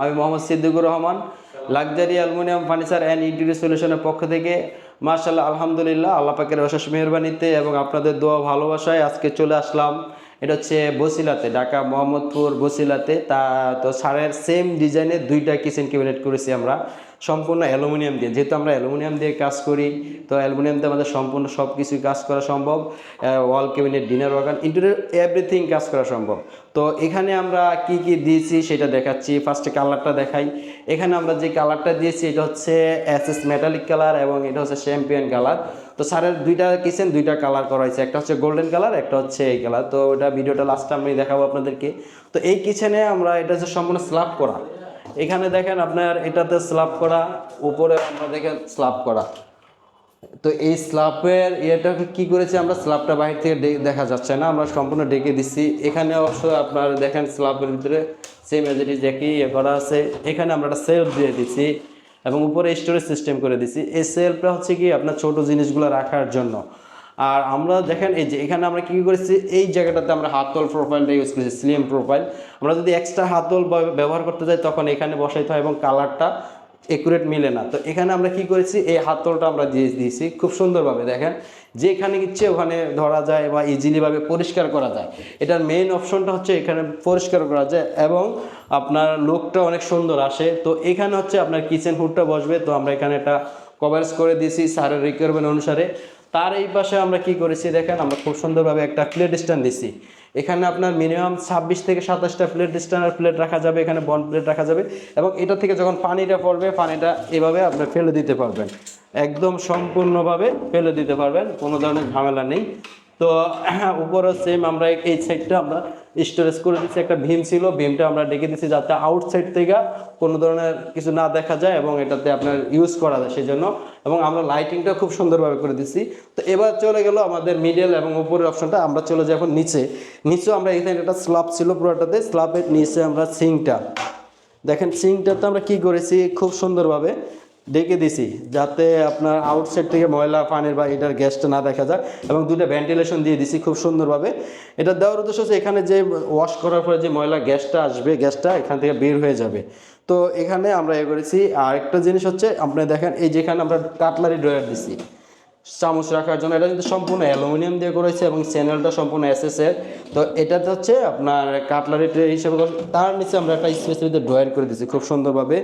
আমি Mohammad Siddiqur Rahman, luxury aluminium furniture and interior সলিউশনের পক্ষ থেকে। মাশাআল্লাহ, আলহামদুলিল্লাহ, আল্লাহ পাকের অশেষ মেহেরবানিতে এবং আপনাদের দোয়া ভালোবাসায় আজকে চলে আসলাম। এটা হচ্ছে বসিলাতে, ঢাকা মোহাম্মদপুর বসিলাতে। তো সারের সেম ডিজাইনের দুইটা কিচেন ক্যাবিনেট করেছি আমরা, সম্পূর্ণ অ্যালুমিনিয়াম দিয়ে। যেহেতু আমরা অ্যালুমিনিয়াম দিয়ে কাজ করি, তো অ্যালুমিনিয়াম দিয়ে আমাদের সম্পূর্ণ সব কিছুই কাজ করা সম্ভব। ওয়াল cabinet, dinner wagon, interior everything কাজ করা সম্ভব। তো এখানে আমরা কি কি দিয়েছি সেটা দেখাচ্ছি। ফার্স্টে কালারটা দেখাই। এখানে আমরা যে কালারটা দিয়েছি এটা হচ্ছে এসএস মেটালিক কালার এবং এটা হচ্ছে শ্যাম্পিয়ন কালার। তো স্যারের দুইটা কিচেন দুইটা কালার করা হয়েছে, একটা হচ্ছে গোল্ডেন কালার, একটা হচ্ছে এই কালার। তো ওটা ভিডিওটা লাস্টে আমি দেখাবো আপনাদেরকে। তো এই কিচেনে আমরা এটা হচ্ছে সম্পূর্ণ স্ল্যাব করা। এখানে দেখেন আপনার এটাতে স্ল্যাব করা, উপরে আমরা দেখেন স্ল্যাব করা। তো এই স্ল্যাবের ইয়েটাকে কি করেছি আমরা, স্ল্যাবটা বাইরে থেকে দেখা যাচ্ছে না, আমরা সম্পূর্ণ ডেকে দিচ্ছি। এখানে অবশ্য আপনার দেখেন স্ল্যাবের ভিতরে সেম এজ ইট ইজ একই ইয়ে করা আছে। এখানে আমরা একটা সেলফ দিয়ে দিচ্ছি এবং উপরে স্টোরেজ সিস্টেম করে দিচ্ছি। এই সেলফটা হচ্ছে কি আপনার ছোট জিনিসগুলো রাখার জন্য। আর আমরা দেখেন এই যে এখানে আমরা কী করেছি, এই জায়গাটাতে আমরা হাতল প্রোফাইলটা ইউজ করেছি, স্লিম প্রোফাইল। আমরা যদি এক্সট্রা হাতল ব্যবহার করতে যাই তখন এখানে বসাইতে হয় এবং কালারটা একুরেট মিলে না। তো এখানে আমরা কি করেছি, এই হাতলটা আমরা দিয়ে দিয়েছি খুব সুন্দরভাবে। দেখেন যেখানে ইচ্ছে ওখানে ধরা যায় বা ইজিলিভাবে পরিষ্কার করা যায়। এটার মেইন অপশনটা হচ্ছে এখানে পরিষ্কার করা যায় এবং আপনার লুকটা অনেক সুন্দর আসে। তো এখানে হচ্ছে আপনার কিচেন হুডটা বসবে। তো আমরা এখানে একটা কভারেজ করে দিয়েছি স্যারের রিকোয়ারমেন্ট অনুসারে। তার এই পাশে আমরা কি করেছি দেখেন, আমরা খুব সুন্দরভাবে একটা প্লেট স্ট্যান্ড দিছি। এখানে আপনার মিনিমাম 26 থেকে 27টা প্লেট স্ট্যান্ডার্ড প্লেট রাখা যাবে, এখানে বন প্লেট রাখা যাবে এবং এটা থেকে যখন পানিটা পড়বে পানিটা এভাবে আপনি ফেলে দিতে পারবেন, একদম সম্পূর্ণভাবে ফেলে দিতে পারবেন, কোনো ধরনের ঝামেলা নেই। তো উপরে সেম আমরা এই সাইডটা আমরা স্টোরেজ করে দিচ্ছি। একটা ভীম ছিল, ভীমটা আমরা ডেকে দিচ্ছি যাতে আউটসাইড থেকে কোনো ধরনের কিছু না দেখা যায় এবং এটাতে আপনার ইউজ করা যায় সেই জন্য। এবং আমরা লাইটিংটা খুব সুন্দরভাবে করে দিচ্ছি। তো এবার চলে গেল আমাদের মিডল এবং উপরের অপশনটা। আমরা চলে যাই এখন নিচেও আমরা এখানে একটা স্ল্যাব ছিল পুরোটাতে, স্ল্যাবের নিচে আমরা সিঙ্কটা দেখেন, সিঙ্কটাতে আমরা কি করেছি খুব সুন্দরভাবে ডেকে দিছি যাতে আপনার আউটসাইড থেকে ময়লা পানির বা এটার গ্যাসটা না দেখা যায় এবং দুটো ভেন্টিলেশন দিয়ে দিছি খুব সুন্দরভাবে। এটা দেওয়ার উদ্দেশ্য হচ্ছে এখানে যে ওয়াশ করার পরে যে ময়লা গ্যাসটা আসবে, গ্যাসটা এখান থেকে বের হয়ে যাবে। তো এখানে আমরা এ করেছি। আর একটা জিনিস হচ্ছে আপনি দেখেন এই যেখানে আমরা কাটলারি ড্রয়ার দিছি চামচ রাখার জন্য, এটা কিন্তু সম্পূর্ণ অ্যালুমিনিয়াম দিয়ে করেছে এবং চ্যানেলটা সম্পূর্ণ এসএসের। তো এটাতে হচ্ছে আপনার কাটলারি ট্রে হিসেবে। তার নিচে আমরা একটা স্পেসের ভিতরে ড্রয়ার করে দিচ্ছি খুব সুন্দরভাবে।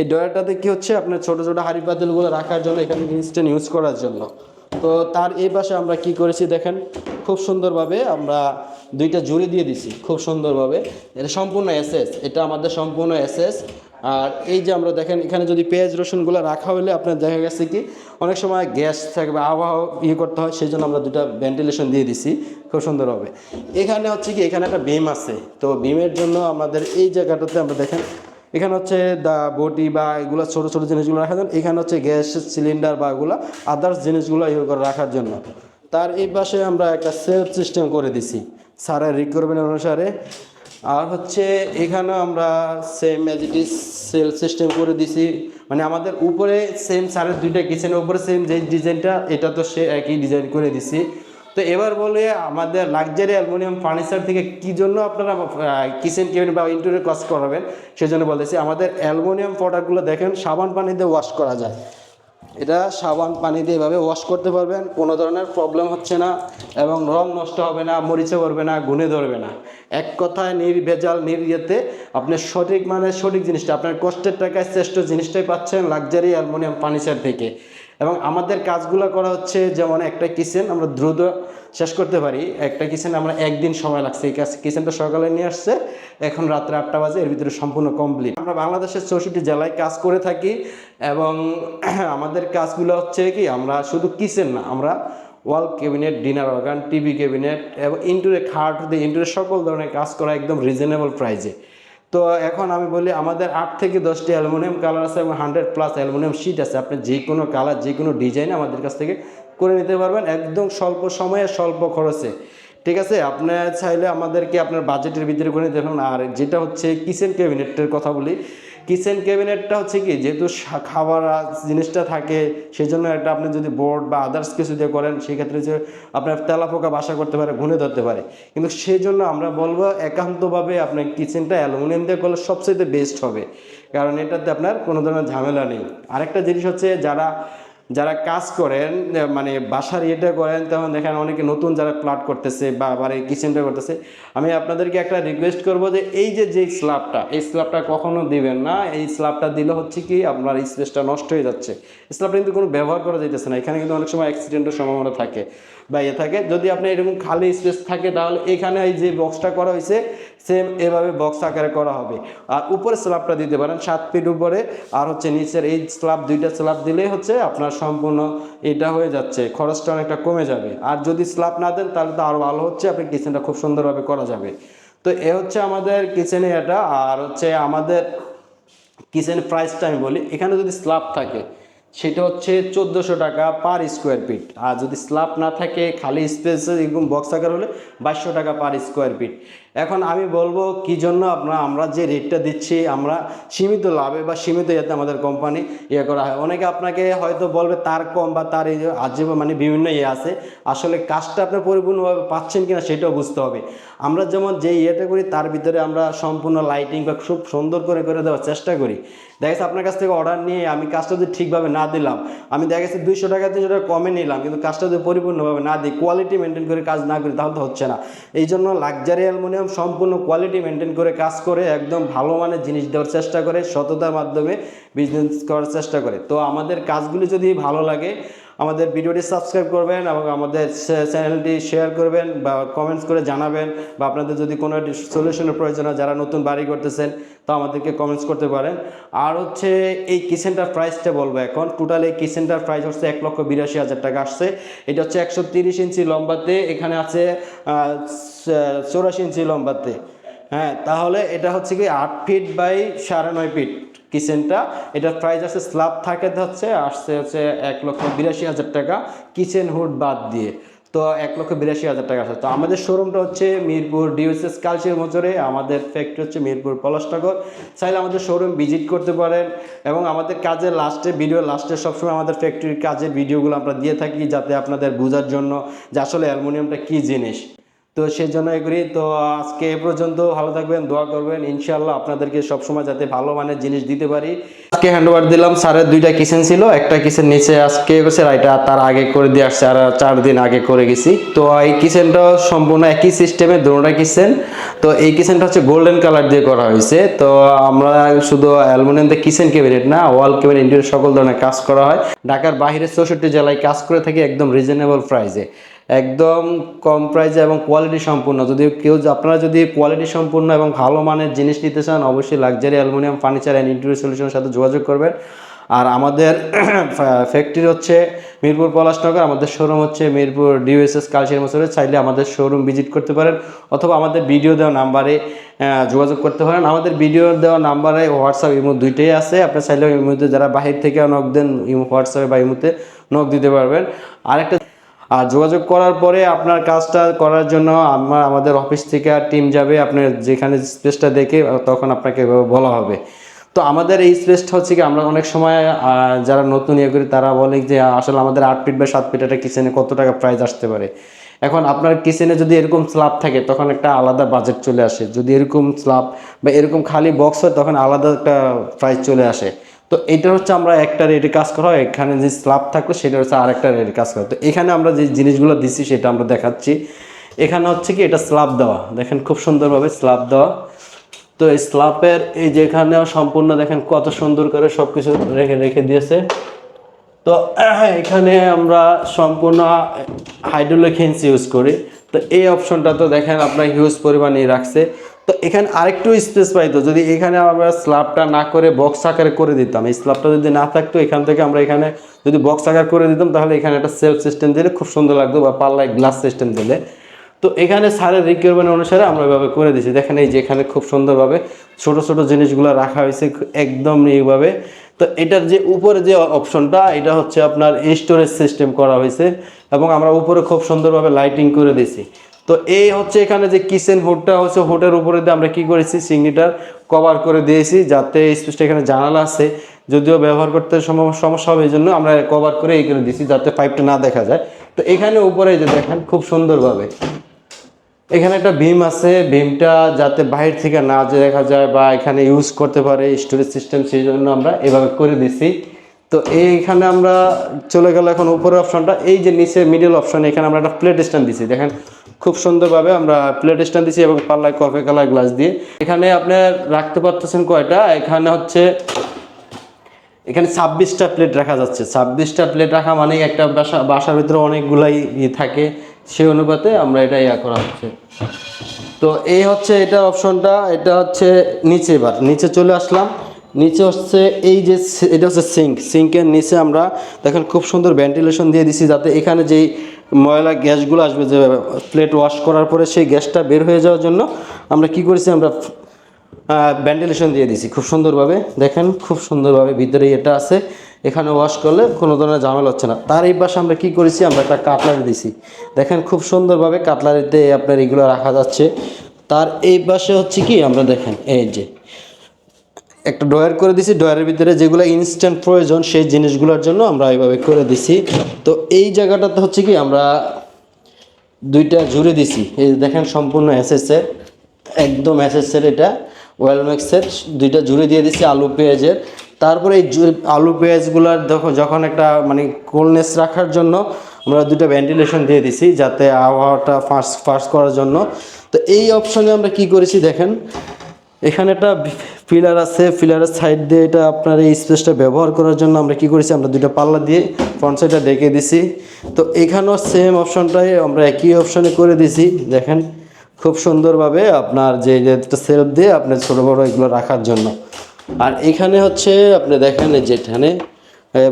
এই ড্রয়ারটাতে কি হচ্ছে আপনার ছোটো ছোটো হাঁড়ি পাতিলগুলো রাখার জন্য, এখানে ইনস্ট্যান্ট ইউজ করার জন্য। তো তার এই পাশে আমরা কি করেছি দেখেন, খুব সুন্দরভাবে আমরা দুইটা জুড়ি দিয়ে দিছি খুব সুন্দরভাবে। এটা সম্পূর্ণ এসএস, এটা আমাদের সম্পূর্ণ এসএস। আর এই যে আমরা দেখেন এখানে যদি পেঁয়াজ রসুনগুলো রাখা হলে আপনার দেখা গেছে কি অনেক সময় গ্যাস থাকবে, আবহাওয়া করতে হয়, সেই জন্য আমরা দুটা ভেন্টিলেশন দিয়ে দিছি খুব সুন্দরভাবে। এখানে হচ্ছে কি এখানে একটা বিম আছে। তো বিমের জন্য আমাদের এই জায়গাটাতে আমরা দেখেন এখানে হচ্ছে বটি বা এগুলো ছোটো ছোটো জিনিসগুলো রাখার জন্য, এখানে হচ্ছে গ্যাস সিলিন্ডার বা এগুলো আদার্স জিনিসগুলো ইয়ে করে রাখার জন্য। তার এই পাশে আমরা একটা সেলফ সিস্টেম করে দিছি স্যারের রিকোয়ারমেন্ট অনুসারে। আর হচ্ছে এখানে আমরা same as it is sell system করে দিছি, মানে আমাদের উপরে সেম স্যারের দুইটা কিচেনের উপরে সেম যে ডিজাইনটা, এটা তো সে একই ডিজাইন করে দিছি। তো এবার বলে আমাদের লাক্সারি অ্যালুমিনিয়াম ফার্নিচার থেকে কী জন্য আপনারা কিচেন ক্যাবিনেট বা ইন্টেরিয়র কাজ করাবেন সেজন্য বলতেছি। আমাদের অ্যালুমিনিয়াম প্রোডাক্টগুলো দেখেন সাবান পানি দিয়ে ওয়াশ করা যায়, এটা সাবান পানি দিয়ে এভাবে ওয়াশ করতে পারবেন, কোনো ধরনের প্রবলেম হচ্ছে না এবং রং নষ্ট হবে না, মরিচে পড়বে না, গুনে ধরবে না। এক কথায় নির্ভেজাল নির্ইয়েতে আপনি সঠিক মানে সঠিক জিনিসটা, আপনার কষ্টের টাকায় শ্রেষ্ঠ জিনিসটাই পাচ্ছেন লাক্সারি অ্যালুমিনিয়াম ফার্নিচার থেকে। এবং আমাদের কাজগুলো করা হচ্ছে যেমন একটা কিচেন আমরা দ্রুত শেষ করতে পারি, একটা কিচেন আমরা একদিন সময় লাগছে। এই কিচেনটা সকালে নিয়ে আসছে, এখন রাত্রে 8টা বাজে, এর ভিতরে সম্পূর্ণ কমপ্লিট। আমরা বাংলাদেশের 64 জেলায় কাজ করে থাকি এবং আমাদের কাজগুলো হচ্ছে কি আমরা শুধু কিচেন না, আমরা ওয়াল cabinet, dinner organ, TV cabinet এবং ইন্টেরিয়র খাট দিয়ে ইন্টেরিয়র সকল ধরনের কাজ করা একদম রিজনেবল প্রাইসে। তো এখন আমি বলি আমাদের 8 থেকে 10টি অ্যালুমিনিয়াম কালার আছে এবং 100+ অ্যালুমিনিয়াম শিট আছে। আপনি যে কোনো কালার যে কোনো ডিজাইন আমাদের কাছ থেকে করে নিতে পারবেন একদম স্বল্প সময়ে স্বল্প খরচে। ঠিক আছে, আপনার চাইলে আমাদেরকে আপনার বাজেটের ভিতরে করে নিতে পারবেন। আর যেটা হচ্ছে কিচেন ক্যাবিনেটের কথা বলি, কিচেন ক্যাবিনেটটা হচ্ছে কি, যেহেতু খাবার জিনিসটা থাকে, সেই জন্য একটা আপনি যদি বোর্ড বা আদার্স কিছু দিয়ে করেন, সেক্ষেত্রে যে আপনার তেলাপোকা বাসা করতে পারে, ঘুনে ধরতে পারে। কিন্তু সেই জন্য আমরা বলবো একান্তভাবে আপনার কিচেনটা অ্যালুমিনিয়াম দিয়ে করলে সবচেয়ে বেস্ট হবে, কারণ এটাতে আপনার কোনো ধরনের ঝামেলা নেই। আরেকটা জিনিস হচ্ছে, যারা যারা কাজ করেন মানে বাসার ইয়েটা করেন, তখন দেখেন অনেকে নতুন যারা প্লট করতেছে বা আবার এই কিচেনটা করতেছে, আমি আপনাদেরকে একটা রিকোয়েস্ট করবো যে এই যে স্ল্যাবটা, এই স্ল্যাবটা কখনো দিবেন না। এই স্ল্যাবটা দিলে হচ্ছে কি আপনার স্পেসটা নষ্ট হয়ে যাচ্ছে। স্ল্যাবটা কিন্তু কোনো ব্যবহার করা যাইতেছে না, এখানে কিন্তু অনেক সময় অ্যাক্সিডেন্টের সম্ভাবনা থাকে বা ইয়ে থাকে। যদি আপনি এরকম খালি স্পেস থাকে, তাহলে এখানে এই যে বক্সটা করা হয়েছে সেম এভাবে বক্স আকারে করা হবে। আর উপরে স্ল্যাবটা দিতে পারেন 7 ফিট উপরে, আর হচ্ছে নিচের এই স্ল্যাব, দুইটা স্ল্যাব দিলেই হচ্ছে আপনার সম্পূর্ণ এটা হয়ে যাচ্ছে, খরচটা অনেকটা কমে যাবে। আর যদি স্ল্যাব না দেন তাহলে তো আরও ভালো হচ্ছে, আপনি কিচেনটা খুব সুন্দরভাবে করা যাবে। তো এ হচ্ছে আমাদের কিচেনে এটা। আর হচ্ছে আমাদের কিচেনের প্রাইসটা আমি বলি, এখানে যদি স্ল্যাব থাকে সেটা হচ্ছে 1400 টাকা পার স্কোয়ার ফিট, আর যদি স্ল্যাব না থাকে খালি স্পেসে এরকম বক্স আকার হলে 2200 টাকা পার স্কোয়ার ফিট। এখন আমি বলবো কি জন্য আমরা যে রেটটা দিচ্ছি, আমরা সীমিত লাভে বা সীমিত ইয়েতে আমাদের কোম্পানি ইয়ে করা হয়। অনেকে আপনাকে হয়তো বলবে তার কম বা তার এই যে আজীব মানে বিভিন্ন ইয়ে আছে, আসলে কাজটা আপনার পরিপূর্ণভাবে পাচ্ছেন কিনা সেটাও বুঝতে হবে। আমরা যেমন যে ইয়েটা করি তার ভিতরে আমরা সম্পূর্ণ লাইটিং বা খুব সুন্দর করে দেওয়ার চেষ্টা করি। দেখা গেছে আপনার কাছ থেকে অর্ডার নিয়ে আমি কাজটা যদি ঠিকভাবে না দিলাম, আমি দেখা গেছে 200 টাকা 300 টাকা কমে নিলাম, কিন্তু কাজটা যদি পরিপূর্ণভাবে না দিই, কোয়ালিটি মেনটেন করে কাজ না করি, তাহলে তো হচ্ছে না। এই জন্য লাক্সারি অ্যালুমিনিয়াম সম্পূর্ণ কোয়ালিটি মেনটেন করে কাজ করে, একদম ভালো মানের জিনিস দেওয়ার চেষ্টা করে, সততার মাধ্যমে বিজনেস করার চেষ্টা করে। তো আমাদের কাজগুলি যদি ভালো লাগে, আমাদের ভিডিওটি সাবস্ক্রাইব করবেন এবং আমাদের চ্যানেলটি শেয়ার করবেন বা কমেন্টস করে জানাবেন, বা আপনাদের যদি কোনো সলিউশনের প্রয়োজন হয়, যারা নতুন বাড়ি করতেছেন, তো আমাদেরকে কমেন্টস করতে পারেন। আর হচ্ছে এই কিচেনটার প্রাইসটা বলবো এখন। টোটাল এই কিচেনটার প্রাইস হচ্ছে 1,82,000 টাকা আসছে। এটা হচ্ছে 130 ইঞ্চি লম্বাতে, এখানে আছে 84 ইঞ্চি লম্বাতে। হ্যাঁ, তাহলে এটা হচ্ছে কি 8 ফিট বাই 9.5 ফিট কিচেনটা। এটার প্রাইস আছে, স্ল্যাব থাকে হচ্ছে 1,82,000 টাকা কিচেন হুড বাদ দিয়ে, তো 1,82,000 টাকা আসে। তো আমাদের শোরুমটা হচ্ছে মিরপুর ডিওএসএস কালচার মোচরে, আমাদের ফ্যাক্টরি হচ্ছে মিরপুর পলাশনগর। চাইলে আমাদের শোরুম ভিজিট করতে পারেন, এবং আমাদের কাজের লাস্টে ভিডিও লাস্টে সবসময় আমাদের ফ্যাক্টরির কাজের ভিডিওগুলো আমরা দিয়ে থাকি, যাতে আপনাদের বোঝার জন্য যে আসলে অ্যালুমিনিয়ামটা কী জিনিস। তো সেই জন্য এগুলি। তো আজকে এ পর্যন্ত, ভালো থাকবেন, দোয়া করবেন, ইনশাআল্লাহ আপনাদেরকে সবসময় যাতে ভালো মানের জিনিস দিতে পারি। আজকে হ্যান্ডওভার দিলাম, স্যারের 2টা কিচেন ছিল, একটা কিচেন নিচে আজকে গেছে, এটা তার আগে করে দিয়ে আসছে, আর 4 দিন আগে করে গেছি। তো এই কিচেনটা সম্পূর্ণ একই সিস্টেমে দুটোটা কিচেন। তো এই কিচেনটা হচ্ছে গোল্ডেন কালার দিয়ে করা হয়েছে। তো আমরা শুধু অ্যালুমিনিয়াম দিয়ে কিচেন ক্যাবিনেট না, ওয়াল ক্যাবিনেট, ইন্টেরিয়র সকল ধরনের কাজ করা হয়। ঢাকার বাইরে 64 জেলায় কাজ করে থাকি একদম রিজনেবল প্রাইসে, একদম কম প্রাইসে এবং কোয়ালিটি সম্পূর্ণ। যদি আপনারা যদি কোয়ালিটি সম্পূর্ণ এবং ভালো মানের জিনিস নিতে চান, অবশ্যই luxury aluminium furniture and interior সলিউশনের সাথে যোগাযোগ করবেন। আর আমাদের ফ্যাক্টরি হচ্ছে মিরপুর পলাশনগর, আমাদের শোরুম হচ্ছে মিরপুর ডিওএসএস কালচার মোচরে। চাইলে আমাদের শোরুম ভিজিট করতে পারেন, অথবা আমাদের ভিডিও দেওয়া নাম্বারে যোগাযোগ করতে পারেন। আমাদের ভিডিও দেওয়া নাম্বারে হোয়াটসঅ্যাপ, ইমো দুইটাই আছে। আপনি চাইলে ইমোতে যারা বাহির থেকে নক দেন, হোয়াটসঅ্যাপে বা ইমোতে নক দিতে পারবেন। আরেকটা, আর যোগাযোগ করার পরে আপনার কাজটা করার জন্য আমাদের অফিস থেকে টিম যাবে, আপনার যেখানে স্পেসটা দেখে তখন আপনাকে বলা হবে। তো আমাদের এই স্পেসটা হচ্ছে কি, আমরা অনেক সময় যারা নতুন ইয়ে করি তারা বলে যে আসলে আমাদের 8 ফিট বা 7 ফিট একটা কিচেনে কত টাকা প্রাইস আসতে পারে। এখন আপনার কিচেনে যদি এরকম স্ল্যাব থাকে তখন একটা আলাদা বাজেট চলে আসে, যদি এরকম স্ল্যাব বা এরকম খালি বক্স হয় তখন আলাদা একটা প্রাইস চলে আসে। তো এটা হচ্ছে আমরা একটা রেটে কাজ করা হয়, এখানে যে স্ল্যাব থাকলো সেটা হচ্ছে আরেকটা রেটে কাজ করা। তো এখানে আমরা যে জিনিসগুলো দিচ্ছি সেটা আমরা দেখাচ্ছি। এখানে হচ্ছে কি এটা স্ল্যাব দেওয়া, দেখেন খুব সুন্দরভাবে স্ল্যাব দেওয়া। তো এই স্ল্যাবের এই যেখানে সম্পূর্ণ দেখেন কত সুন্দর করে সব কিছু রেখে দিয়েছে। তো এখানে আমরা সম্পূর্ণ হাইড্রোলিক হিঞ্জ ইউজ করি। তো এই অপশনটা তো দেখেন আপনার হিউজ পরিমাণে রাখছে। তো এখানে আরেকটু স্পেস পাইতো যদি এখানে আমরা স্ল্যাবটা না করে বক্স আকারে করে দিতাম। এই স্ল্যাবটা যদি না থাকতো, এখান থেকে আমরা এখানে যদি বক্স আকার করে দিতাম, তাহলে এখানে একটা সেলফ সিস্টেম দিলে খুব সুন্দর লাগতো, বা পাল্লায় গ্লাস সিস্টেম দিলে। তো এখানে স্যারের রিকোয়ারমেন্ট অনুসারে আমরা এভাবে করে দিয়েছি। দেখেন এই যে এখানে খুব সুন্দরভাবে ছোট ছোট জিনিসগুলো রাখা হয়েছে একদম এইভাবে। তো এটার যে উপরে যে অপশনটা, এটা হচ্ছে আপনার স্টোরেজ সিস্টেম করা হয়েছে, এবং আমরা উপরে খুব সুন্দরভাবে লাইটিং করে দিয়েছি। তো তো এই হচ্ছে এখানে যে কিচেন হুডটা হচ্ছে, হুডের উপরে দিয়ে আমরা কি করেছি, চিংড়িটার কভার করে দিয়েছি, যাতে স্পেসটা এখানে জানালা আছে, যদিও ব্যবহার করতে সমস্যা হবে, এই জন্য আমরা কভার করে এই করে দিয়েছি যাতে পাইপটা না দেখা যায়। তো এখানে উপরে যে দেখেন খুব সুন্দরভাবে এখানে একটা ভীম আছে, ভীমটা যাতে বাইরে থেকে না যে দেখা যায় বা এখানে ইউজ করতে পারে স্টোরেজ সিস্টেম, সেই জন্য আমরা এভাবে করে দিছি। তো এইখানে আমরা চলে গেল এখন উপরের অপশনটা, এই যে নিচে মিডল অপশন, এখানে আমরা একটা প্লেট স্ট্যান্ড দিছি, দেখেন খুব সুন্দরভাবে আমরা প্লেট স্ট্যান্ড দিছি এবং পাল্লায় কফি কালার গ্লাস দিয়ে। এখানে আপনি রাখতে পারতেছেন কয়টা, এখানে হচ্ছে এখানে 26টা প্লেট রাখা যাচ্ছে। 26টা প্লেট রাখা মানে একটা বাসার ভিতরে অনেকগুলাই থাকে, সেই অনুপাতে আমরা এটা করা হচ্ছে। তো এই হচ্ছে এটা অপশনটা, এটা হচ্ছে নিচে। এবার নিচে চলে আসলাম, নিচে হচ্ছে এই যে এটা হচ্ছে সিঙ্কের নিচে আমরা দেখেন খুব সুন্দর ভেন্টিলেশন দিয়ে দিছি, যাতে এখানে যেই ময়লা গ্যাসগুলো আসবে যে প্লেট ওয়াশ করার পরে সেই গ্যাসটা বের হয়ে যাওয়ার জন্য আমরা কি করেছি, আমরা ভেন্টিলেশন দিয়ে দিছি খুব সুন্দরভাবে। দেখেন খুব সুন্দরভাবে ভিতরে এটা আছে, এখানে ওয়াশ করলে কোনো ধরনের ঝামেলা হচ্ছে না। তার এই পাশে আমরা কি করেছি, আমরা একটা কাটলারি দিছি, দেখেন খুব সুন্দরভাবে কাটলারিতে আপনার এগুলো রাখা যাচ্ছে। তার এই পাশে হচ্ছে কি আমরা দেখেন এই যে একটা ড্রয়ার করে দিছি, ড্রয়ারের ভিতরে যেগুলো ইনস্ট্যান্ট প্রয়োজন সেই জিনিসগুলোর জন্য আমরা এইভাবে করে দিছি। তো এই জায়গাটাতে হচ্ছে কি আমরা দুইটা জুড়ে দিছি, এই দেখেন সম্পূর্ণ এসএসের, একদম এসএসের, এটা ওয়েলম্যাক্সের দুইটা জুড়ে দিয়ে দিছি আলু পেঁয়াজের। তারপরে এই আলু পেঁয়াজগুলার যখন একটা মানে কোল্ডনেস রাখার জন্য আমরা দুইটা ভেন্টিলেশন দিয়ে দিছি, যাতে আবহাওয়াটা ফাঁস করার জন্য। তো এই অপশনে আমরা কি করেছি দেখেন, এখানে একটা পিলার আছে, পিলারের সাইড দিয়ে এটা আপনার এই স্পেসটা ব্যবহার করার জন্য আমরা কি করেছি, আমরা দুইটা পাল্লা দিয়ে ফ্রন্ট সাইডটা ডেকে দিছি। তো এখানেও সেম অপশনটাই আমরা একই অপশনে করে দিছি, দেখেন খুব সুন্দরভাবে আপনার যে একটা সেলফ দিয়ে আপনার ছোটো বড়ো এগুলো রাখার জন্য। আর এখানে হচ্ছে আপনি দেখেন যেখানে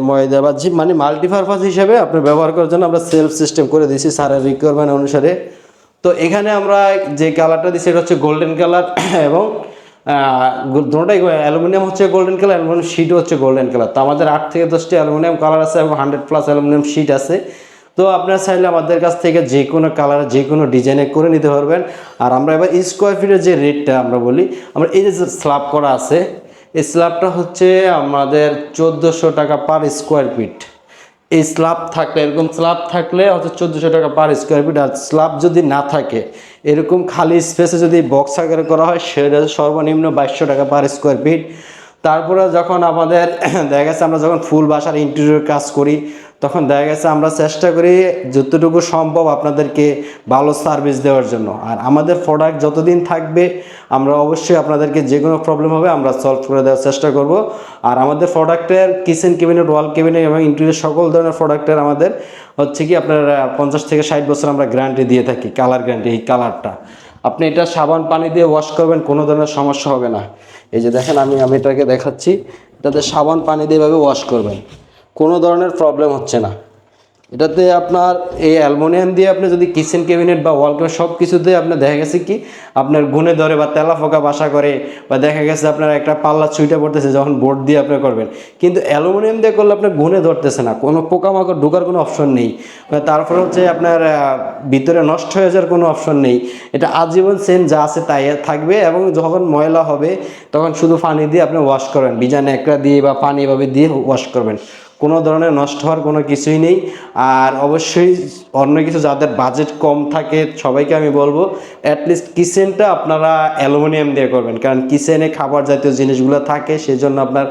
ময়দা বা মানে মাল্টিপারপাস হিসাবে আপনি ব্যবহার করার জন্য আমরা সেলফ সিস্টেম করে দিয়েছি স্যারের রিকোয়ারমেন্ট অনুসারে। তো এখানে আমরা যে কালারটা দিচ্ছি এটা হচ্ছে গোল্ডেন কালার, এবং দুটোটাই অ্যালুমিনিয়াম হচ্ছে গোল্ডেন কালার, অ্যালুমিনিয়াম শিটও হচ্ছে গোল্ডেন কালার। তো আমাদের 8 থেকে 10টি অ্যালুমিনিয়াম কালার আছে এবং 100+ অ্যালুমিনিয়াম শিট আছে। তো আপনারা চাইলে আমাদের কাছ থেকে যে কোনো কালার যে কোনো ডিজাইনে করে নিতে পারবেন। আর আমরা এবার স্কোয়ার ফিটের যে রেটটা আমরা বলি, আমরা এই যে স্ল্যাব করা আছে, এই স্ল্যাবটা হচ্ছে আমাদের 1400 টাকা পার স্কোয়ার ফিট। এই স্ল্যাব থাকলে, এরকম স্ল্যাব থাকলে হচ্ছে 1400 টাকা পার স্কোয়ার ফিট। আর স্ল্যাব যদি না থাকে, এরকম খালি স্পেসে যদি বক্স আকারে করা হয়, সেটা সর্বনিম্ন 2200 টাকা পার স্কোয়ার ফিট। তারপরে যখন আমাদের দেখা গেছে আমরা যখন ফুল বাসার ইন্টেরিয়র কাজ করি, তখন দেখা গেছে আমরা চেষ্টা করি যতটুকু সম্ভব আপনাদেরকে ভালো সার্ভিস দেওয়ার জন্য। আর আমাদের প্রোডাক্ট যতদিন থাকবে আমরা অবশ্যই আপনাদেরকে যে কোনো প্রবলেম হবে আমরা সলভ করে দেওয়ার চেষ্টা করব। আর আমাদের প্রোডাক্টের কিচেন ক্যাবিনেট, ওয়াল ক্যাবিনেট এবং ইন্টেরিয়র সকল ধরনের প্রোডাক্টের আমাদের হচ্ছে কি আপনার 50 থেকে 60 বছর আমরা গ্যারান্টি দিয়ে থাকি, কালার গ্যারান্টি। এই কালারটা আপনি এটা সাবান পানি দিয়ে ওয়াশ করবেন, কোনো ধরনের সমস্যা হবে না। এই যে দেখেন আমি এটাকে দেখাচ্ছি, এটাতে সাবান পানি দিয়ে এভাবে ওয়াশ করবেন, কোনো ধরনের প্রবলেম হচ্ছে না। এটাতে আপনার এই অ্যালুমিনিয়াম দিয়ে আপনি যদি কিচেন ক্যাবিনেট বা ওয়াল ক্যাবিনেট সব কিছুতে আপনার দেখা গেছে কি আপনার গুনে ধরে বা তেলা ফোকা বাসা করে, বা দেখা গেছে আপনার একটা পাল্লা ছুঁইটা পড়তেছে যখন বোর্ড দিয়ে আপনি করবেন, কিন্তু অ্যালুমিনিয়াম দিয়ে করলে আপনার গুনে ধরতেছে না, কোনো পোকামাকড় ঢোকার কোনো অপশন নেই। তারপর হচ্ছে আপনার ভিতরে নষ্ট হয়ে যাওয়ার কোনো অপশন নেই। এটা আজীবন সেম যা আছে তাই থাকবে, এবং যখন ময়লা হবে তখন শুধু পানি দিয়ে আপনি ওয়াশ করবেন, ভিজা ন্যাকড়া দিয়ে বা পানি এভাবে দিয়ে ওয়াশ করবেন, কোনো ধরনের নষ্ট হওয়ার কোনো কিছুই নেই। আর অবশ্যই অন্য কিছু যাদের বাজেট কম থাকে সবাইকে আমি বলবো অ্যাটলিস্ট কিচেনটা আপনারা অ্যালুমিনিয়াম দিয়ে করবেন, কারণ কিচেনে খাবার জাতীয় জিনিসগুলো থাকে, সেই জন্য আপনার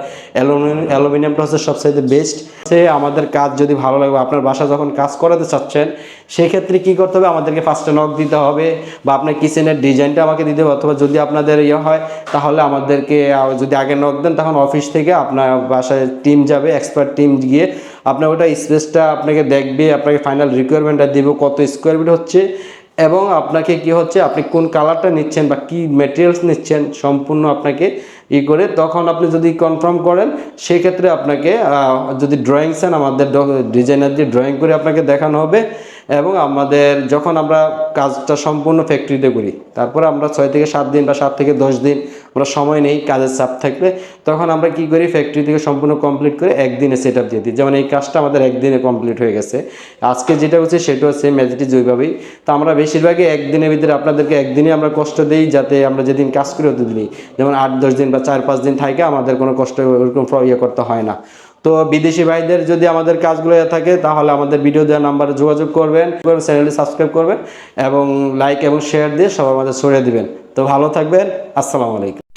অ্যালুমিনিয়ামটা হচ্ছে সবচাইতে বেস্ট। আমাদের কাজ যদি ভালো লাগে, আপনার বাসা যখন কাজ করাতে চাচ্ছেন সেই ক্ষেত্রে কী করতে হবে, আমাদেরকে ফার্স্টে নক দিতে হবে, বা আপনার কিচেনের ডিজাইনটা আমাকে দিতে হবে, অথবা যদি আপনাদের হয় তাহলে আমাদেরকে যদি আগে নক দেন তখন অফিস থেকে আপনার বাসায় টিম যাবে, এক্সপার্ট টিম গিয়ে আপনার ওটা স্পেসটা আপনাকে দেখবে, আপনাকে ফাইনাল রিকোয়ারমেন্টটা দিব কত স্কোয়ার ফিট হচ্ছে, এবং আপনাকে কি হচ্ছে আপনি কোন কালারটা নিচ্ছেন বা কি ম্যাটেরিয়ালস নিচ্ছেন সম্পূর্ণ আপনাকে করে, তখন আপনি যদি কনফার্ম করেন সেক্ষেত্রে আপনাকে যদি ড্রয়িং চান আমাদের ডিজাইনার দিয়ে ড্রয়িং করে আপনাকে দেখানো হবে, এবং আমাদের যখন আমরা কাজটা সম্পূর্ণ ফ্যাক্টরিতে করি, তারপরে আমরা 6 থেকে 7 দিন বা 7 থেকে 10 দিন আমরা সময় নেই কাজের চাপ থাকলে, তখন আমরা কি করি ফ্যাক্টরি থেকে সম্পূর্ণ কমপ্লিট করে একদিনে সেট আপ দিয়ে দিই। যেমন এই কাজটা আমাদের একদিনে কমপ্লিট হয়ে গেছে। আজকে যেটা হচ্ছে সেটা হচ্ছে ম্যাজিটিস ওইভাবেই। তো আমরা বেশিরভাগই একদিনের ভিতরে আপনাদেরকে একদিনই আমরা কষ্ট দিই, যাতে আমরা যেদিন কাজ করি ওদের দিনই, যেমন 8-10 দিন বা 4-5 দিন থাকে আমাদের কোনো কষ্ট ওরকম করতে হয় না। তো বিদেশি ভাইদের যদি আমাদের কাজগুলো থাকে তাহলে আমাদের ভিডিও দেওয়ার নাম্বারে যোগাযোগ করবেন, চ্যানেলটি সাবস্ক্রাইব করবেন এবং লাইক এবং শেয়ার দিয়ে সবার মাঝে ছড়িয়ে দিবেন। তো ভালো থাকবেন, আসসালামু আলাইকুম।